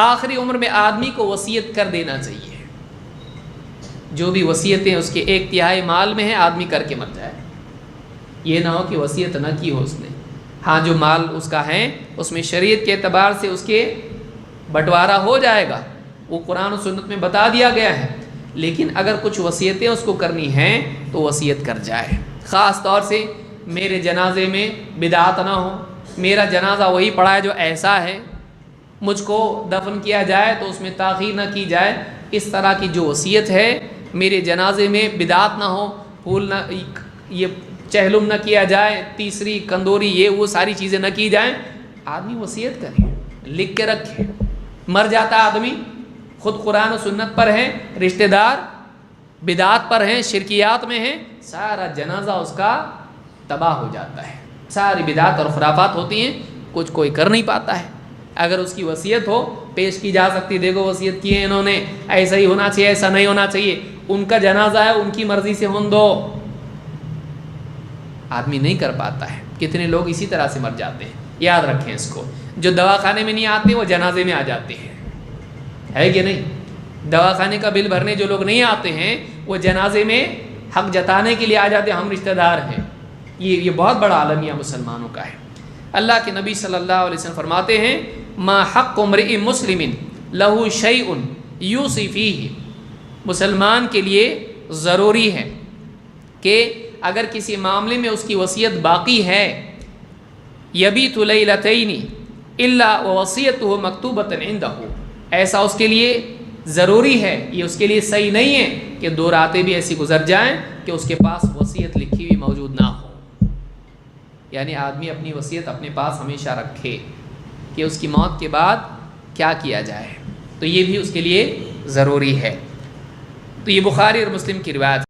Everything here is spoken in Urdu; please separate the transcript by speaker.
Speaker 1: آخری عمر میں آدمی کو وصیت کر دینا چاہیے. جو بھی وصیتیں اس کے 1/3 مال میں ہیں آدمی کر کے مر جائے. یہ نہ ہو کہ وصیت نہ کی ہو اس نے. ہاں جو مال اس کا ہے اس میں شریعت کے اعتبار سے اس کے بٹوارا ہو جائے گا، وہ قرآن و سنت میں بتا دیا گیا ہے. لیکن اگر کچھ وصیتیں اس کو کرنی ہیں تو وصیت کر جائے. خاص طور سے میرے جنازے میں بدعت نہ ہو، میرا جنازہ وہی پڑا ہے جو ایسا ہے، مجھ کو دفن کیا جائے تو اس میں تاخیر نہ کی جائے. اس طرح کی جو وصیت ہے، میرے جنازے میں بدعت نہ ہو، پھول نہ، یہ چہلم نہ کیا جائے، تیسری کندوری یہ وہ ساری چیزیں نہ کی جائیں. آدمی وصیت کرے، لکھ کے رکھے. مر جاتا آدمی، خود قرآن و سنت پر ہے، رشتہ دار بدعات پر ہیں، شرکیات میں ہیں، سارا جنازہ اس کا تباہ ہو جاتا ہے. ساری بدعات اور خرافات ہوتی ہیں، کچھ کوئی کر نہیں پاتا ہے. اگر اس کی وصیت ہو پیش کی جا سکتی، دیکھو وصیت کی ہے انہوں نے، ایسا ہی ہونا چاہیے، ایسا نہیں ہونا چاہیے، ان کا جنازہ ہے، ان کی مرضی سے ہون دو. آدمی نہیں کر پاتا ہے. کتنے لوگ اسی طرح سے مر جاتے ہیں. یاد رکھیں اس کو. جو دواخانے میں نہیں آتے وہ جنازے میں آ جاتے ہیں، ہے کہ نہیں؟ دواخانے کا بل بھرنے جو لوگ نہیں آتے ہیں وہ جنازے میں حق جتانے کے لیے آ جاتے ہیں، ہم رشتہ دار ہیں. یہ بہت بڑا عالمیہ مسلمانوں کا ہے. اللہ کے نبی صلی اللہ علیہ وسلم فرماتے ہیں ما حق امرئ مسلم لہ شیء یوصی فیہ. مسلمان کے لیے ضروری ہے کہ اگر کسی معاملے میں اس کی وصیت باقی ہے، یبیت لیلتین الا ووصیتہ مکتوبۃ عندہ، ایسا اس کے لیے ضروری ہے، یہ اس کے لیے صحیح نہیں ہے کہ 2 راتیں بھی ایسی گزر جائیں کہ اس کے پاس وصیت لکھی ہوئی موجود نہ ہو. یعنی آدمی اپنی وصیت اپنے پاس ہمیشہ رکھے کہ اس کی موت کے بعد کیا کیا جائے، تو یہ بھی اس کے لیے ضروری ہے. تو یہ بخاری اور مسلم کی روایت